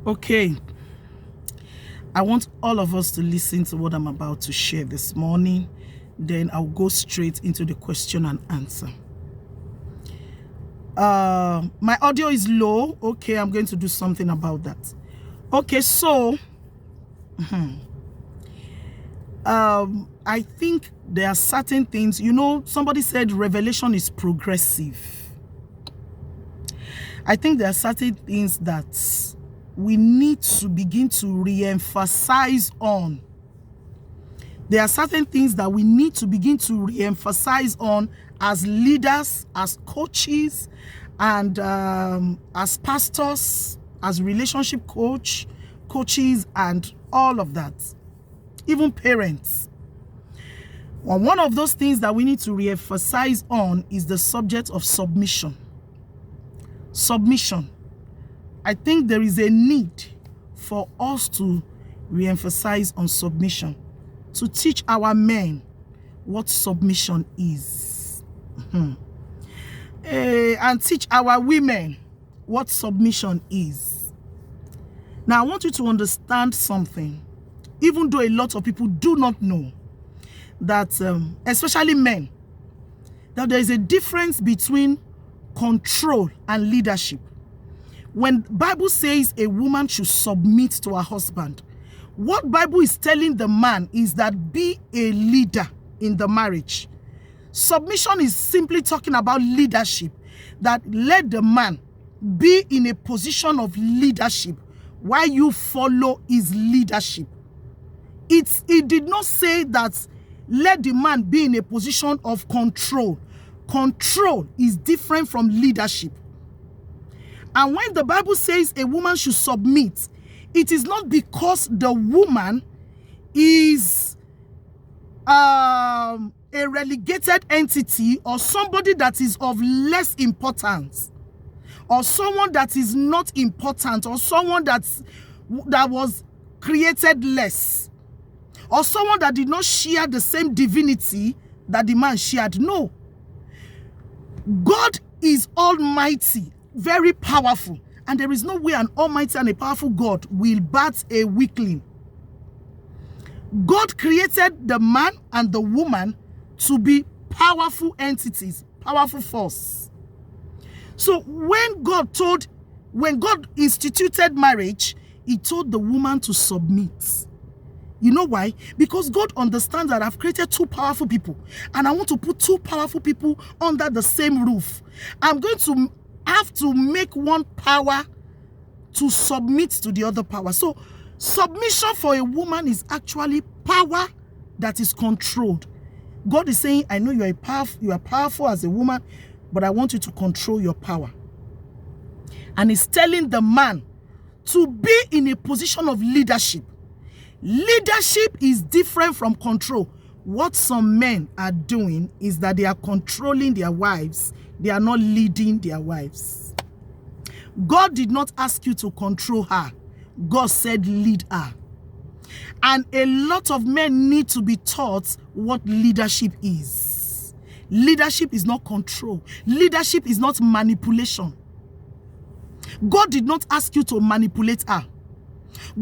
Okay, I want all of us to listen to what I'm about to share this morning. Then I'll go straight into the question and answer. My audio is low. Okay, I'm going to do something about that. Okay, so I think there are certain things, somebody said revelation is progressive. I think there are certain things that we need to begin to re-emphasize on. There are certain things that we need to begin to re-emphasize on as leaders, as coaches, and as pastors, as relationship coaches, and all of that. Even parents. Well, one of those things that we need to re-emphasize on is the subject of submission. Submission. I think there is a need for us to re-emphasize on submission, to teach our men what submission is, and teach our women what submission is. Now, I want you to understand something, even though a lot of people do not know that, especially men, that there is a difference between control and leadership. When Bible says a woman should submit to her husband, what Bible is telling the man is that be a leader in the marriage. Submission is simply talking about leadership, that let the man be in a position of leadership while you follow his leadership. It did not say that let the man be in a position of control. Control is different from leadership. And when the Bible says a woman should submit, it is not because the woman is a relegated entity or somebody that is of less importance, or someone that is not important, or someone that was created less, or someone that did not share the same divinity that the man shared. No. God is almighty, very powerful, and there is no way an almighty and a powerful God will bat a weakling. God created the man and the woman to be powerful entities, powerful force. So when God instituted marriage, he told the woman to submit. You know why? Because God understands that I've created two powerful people, and I want to put two powerful people under the same roof. I'm going to have to make one power to submit to the other power. So submission for a woman is actually power that is controlled. God is saying, I know you are powerful as a woman, but I want you to control your power. And he's telling the man to be in a position of leadership. Leadership is different from control. What some men are doing is that they are controlling their wives. They are not leading their wives. God did not ask you to control her. God said lead her. And a lot of men need to be taught what leadership is. Leadership is not control. Leadership is not manipulation. God did not ask you to manipulate her.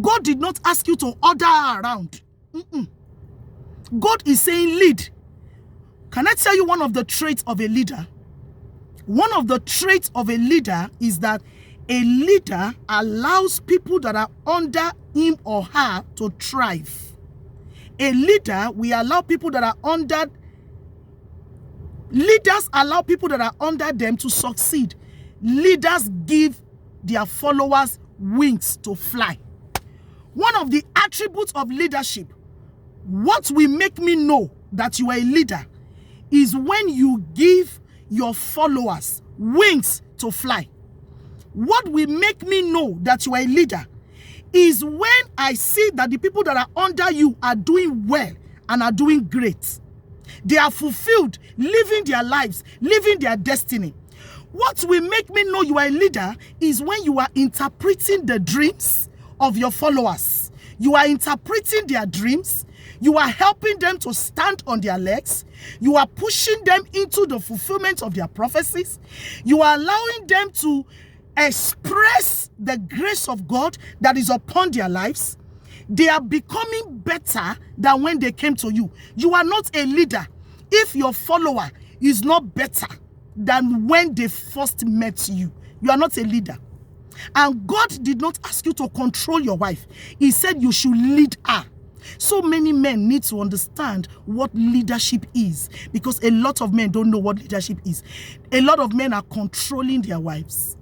God did not ask you to order her around. God is saying lead. Can I tell you one of the traits of a leader? One of the traits of a leader is that a leader allows people that are under him or her to thrive. A leader will allow people that are under, leaders allow people that are under them to succeed. Leaders give their followers wings to fly. One of the attributes of leadership, what will make me know that you are a leader, is when you give your followers wings to fly. What will make me know that you are a leader is when I see that the people that are under you are doing well and are doing great. They are fulfilled, living their lives, living their destiny. What will make me know you are a leader is when you are interpreting the dreams of your followers. You are interpreting their dreams. You are helping them to stand on their legs. You are pushing them into the fulfillment of their prophecies. You are allowing them to express the grace of God that is upon their lives, they are becoming better than when they came to you. You are not a leader if your follower is not better than when they first met you. You are not a leader. And God did not ask you to control your wife. He said you should lead her. So many men need to understand what leadership is, because a lot of men don't know what leadership is. A lot of men are controlling their wives.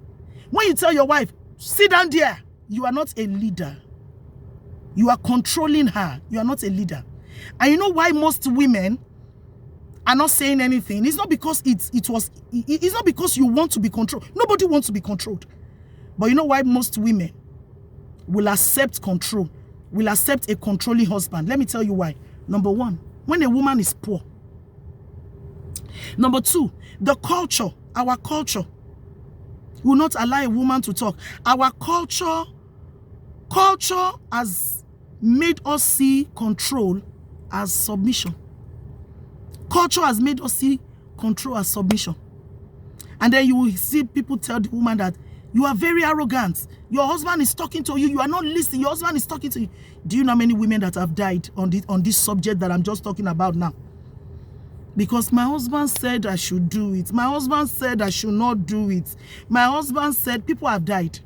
When you tell your wife, sit down there, you are not a leader. You are controlling her. You are not a leader. And you know why most women are not saying anything? It's not because it's not because you want to be controlled. Nobody wants to be controlled. But you know why most women will accept control, will accept a controlling husband? Let me tell you why. Number one, when a woman is poor. Number two, the culture, our culture will not allow a woman to talk. Our culture has made us see control as submission. Culture has made us see control as submission. And then you will see people tell the woman that you are very arrogant. Your husband is talking to you. You are not listening. Your husband is talking to you. Do you know how many women that have died on this subject that I'm just talking about now? Because my husband said I should do it. My husband said I should not do it. My husband said, people have died.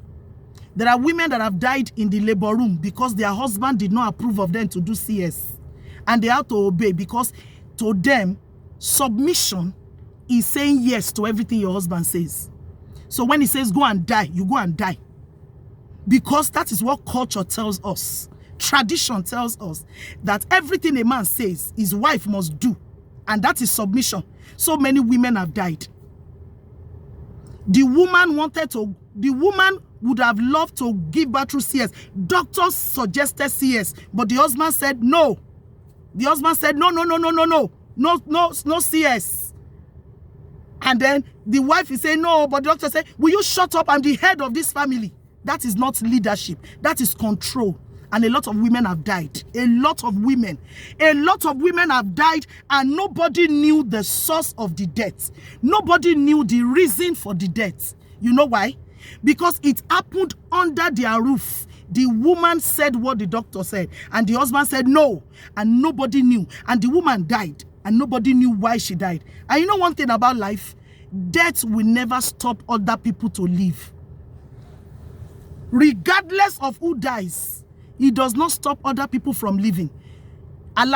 There are women that have died in the labor room because their husband did not approve of them to do CS. And they have to obey, because to them, submission is saying yes to everything your husband says. So when he says go and die, you go and die. Because that is what culture tells us. Tradition tells us that everything a man says, his wife must do. And that is submission. So many women have died. The woman would have loved to give birth through CS. Doctors suggested CS, but the husband said no. The husband said no CS. And then the wife is saying no, but the doctor said, will you shut up? I'm the head of this family. That is not leadership. That is control. And a lot of women have died. A lot of women have died, and nobody knew the source of the death. Nobody knew the reason for the death. You know why? Because it happened under their roof. The woman said what the doctor said, and the husband said no, and nobody knew. And the woman died, and nobody knew why she died. And you know one thing about life? Death will never stop other people to live. Regardless of who dies, it does not stop other people from living. Whoa,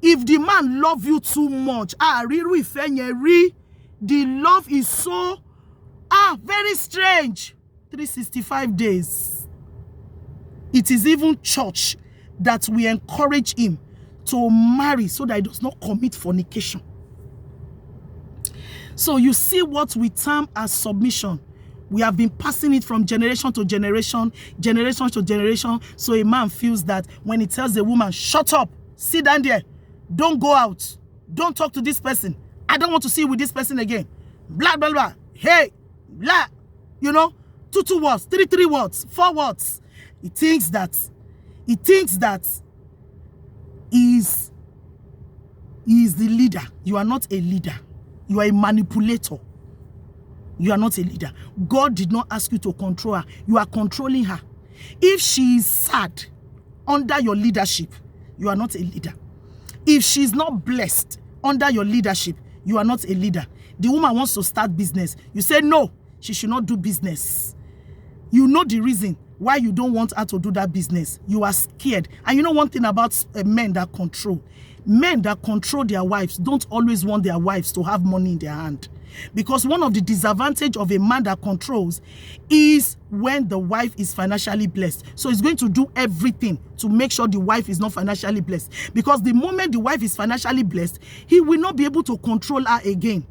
if the man love you too much, the love is so very strange. 365 days. It is even church that we encourage him to marry so that he does not commit fornication. So you see what we term as submission. We have been passing it from generation to generation, generation to generation. So a man feels that when he tells a woman, shut up, sit down there, don't go out, don't talk to this person, I don't want to see you with this person again, blah, blah, blah, hey, blah, you know, two words, three words, 4 words. He thinks that he is the leader. You are not a leader. You are a manipulator. You are not a leader. God did not ask you to control her. You are controlling her. If she is sad under your leadership, you are not a leader. If she is not blessed under your leadership, you are not a leader. The woman wants to start business. You say no, she should not do business. You know the reason why you don't want her to do that business. You are scared. And you know one thing about men that control their wives don't always want their wives to have money in their hand. Because one of the disadvantages of a man that controls is when the wife is financially blessed. So he's going to do everything to make sure the wife is not financially blessed. Because the moment the wife is financially blessed, he will not be able to control her again.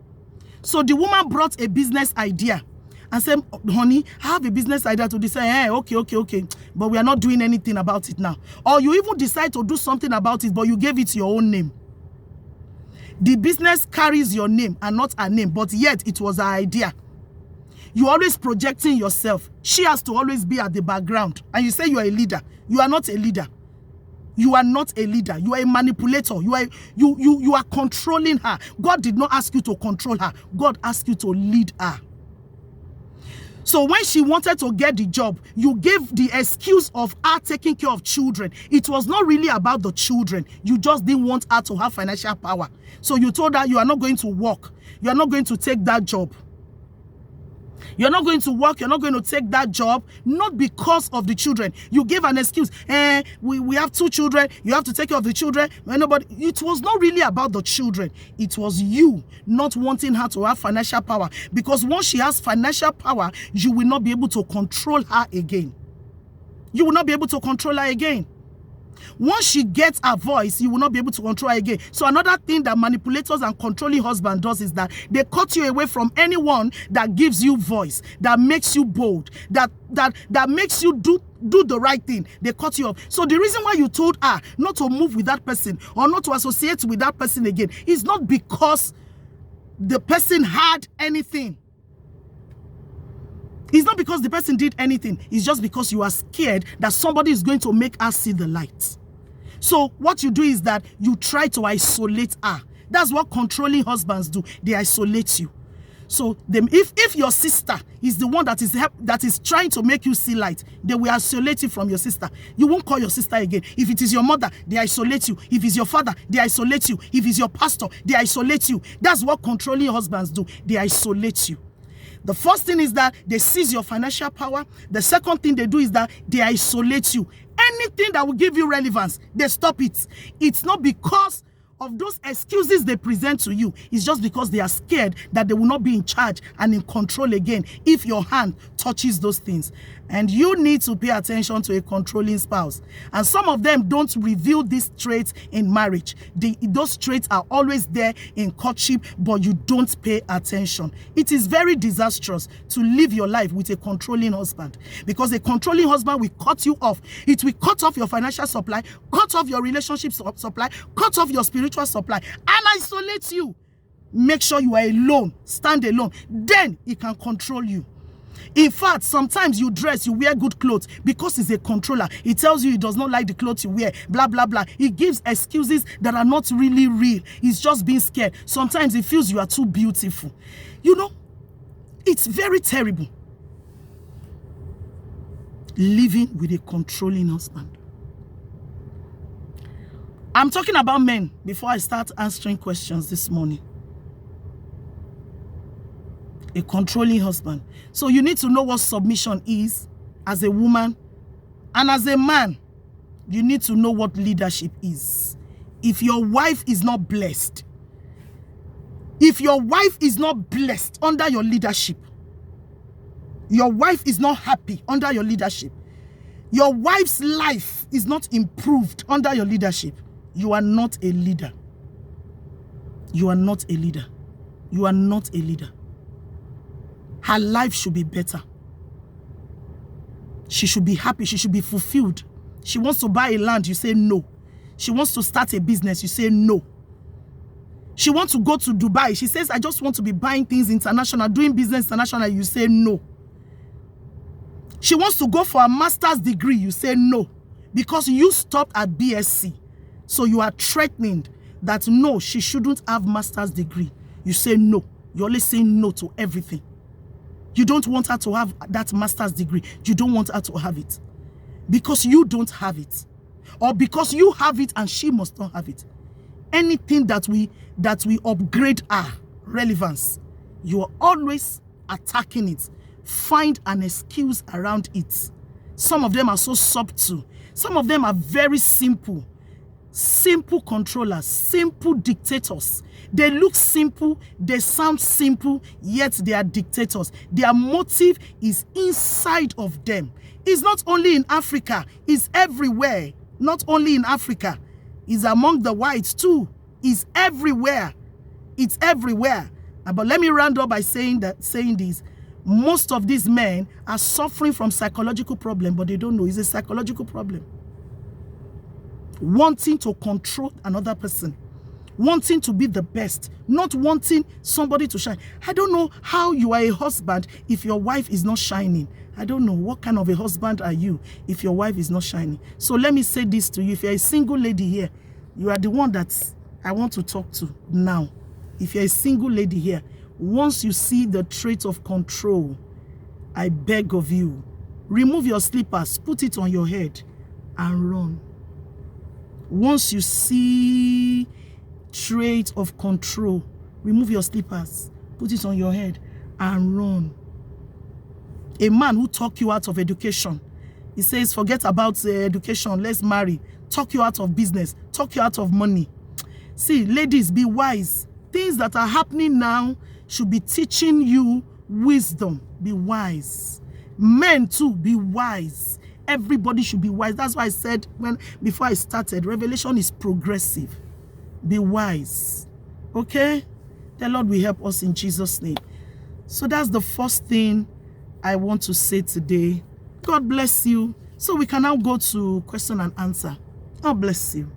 So the woman brought a business idea and said, honey, I have a business idea to decide, hey, okay, but we are not doing anything about it now. Or you even decide to do something about it, but you gave it your own name. The business carries your name and not her name, but yet it was her idea. You're always projecting yourself. She has to always be at the background. And you say you're a leader. You are not a leader. You are not a leader. You are a manipulator. You are controlling her. God did not ask you to control her. God asked you to lead her. So when she wanted to get the job, you gave the excuse of her taking care of children. It was not really about the children. You just didn't want her to have financial power. So you told her you are not going to work. You are not going to take that job. You're not going to work. You're not going to take that job. Not because of the children. You gave an excuse. We have 2 children. You have to take care of the children. Nobody. It was not really about the children. It was you not wanting her to have financial power. Because once she has financial power, you will not be able to control her again. You will not be able to control her again. Once she gets her voice, you will not be able to control her again. So another thing that manipulators and controlling husband does is that they cut you away from anyone that gives you voice, that makes you bold, that makes you do the right thing. They cut you off. So the reason why you told her not to move with that person or not to associate with that person again is not because the person had anything. It's not because the person did anything. It's just because you are scared that somebody is going to make her see the light. So what you do is that you try to isolate her. That's what controlling husbands do. They isolate you. So if your sister is the one that is trying to make you see light, they will isolate you from your sister. You won't call your sister again. If it is your mother, they isolate you. If it's your father, they isolate you. If it's your pastor, they isolate you. That's what controlling husbands do. They isolate you. The first thing is that they seize your financial power. The second thing they do is that they isolate you. Anything that will give you relevance, they stop it. It's not because of those excuses they present to you. It's just because they are scared that they will not be in charge and in control again if your hand touches those things. And you need to pay attention to a controlling spouse. And some of them don't reveal these traits in marriage. Those traits are always there in courtship, but you don't pay attention. It is very disastrous to live your life with a controlling husband, because a controlling husband will cut you off. It will cut off your financial supply, cut off your relationship supply, cut off your spiritual supply, and isolate you. Make sure you are alone, stand alone. Then he can control you. In fact, sometimes you wear good clothes because he's a controller. He tells you he does not like the clothes you wear, blah, blah, blah. He gives excuses that are not really real. He's just being scared. Sometimes he feels you are too beautiful. You know, it's very terrible living with a controlling husband. I'm talking about men before I start answering questions this morning. A controlling husband. So you need to know what submission is as a woman, and as a man, you need to know what leadership is. If your wife is not blessed, if your wife is not blessed under your leadership, your wife is not happy under your leadership, your wife's life is not improved under your leadership, you are not a leader. You are not a leader. You are not a leader. Her life should be better. She should be happy. She should be fulfilled. She wants to buy a land, you say no. She wants to start a business, you say no. She wants to go to Dubai. She says, I just want to be buying things international, doing business international, you say no. She wants to go for a master's degree, you say no. Because you stopped at BSc. So you are threatening that no, she shouldn't have master's degree. You say no. You're always saying no to everything. You don't want her to have that master's degree. You don't want her to have it. Because you don't have it. Or because you have it and she must not have it. Anything that we upgrade our relevance, you are always attacking it. Find an excuse around it. Some of them are so subtle. Some of them are very simple. Simple controllers, simple dictators. They look simple, they sound simple, yet they are dictators. Their motive is inside of them. It's not only in Africa, it's everywhere. Not only in Africa, it's among the whites too. It's everywhere. It's everywhere. But let me round up by saying this. Most of these men are suffering from psychological problem, but they don't know it's a psychological problem. Wanting to control another person, wanting to be the best, not wanting somebody to shine. I don't know how you are a husband if your wife is not shining. I don't know what kind of a husband are you if your wife is not shining. So let me say this to you. If you're a single lady here, you are the one that I want to talk to now. If you're a single lady here, once you see the trait of control, I beg of you, remove your slippers, put it on your head, and run. Once you see trait of control, remove your slippers, put it on your head, and run. A man who talk you out of education, he says, forget about education, let's marry. Talk you out of business, talk you out of money. See, ladies, be wise. Things that are happening now should be teaching you wisdom. Be wise. Men too, be wise. Everybody should be wise. That's why I said before I started, revelation is progressive. Be wise. Okay? The Lord will help us in Jesus' name. So that's the first thing I want to say today. God bless you. So we can now go to question and answer. God bless you.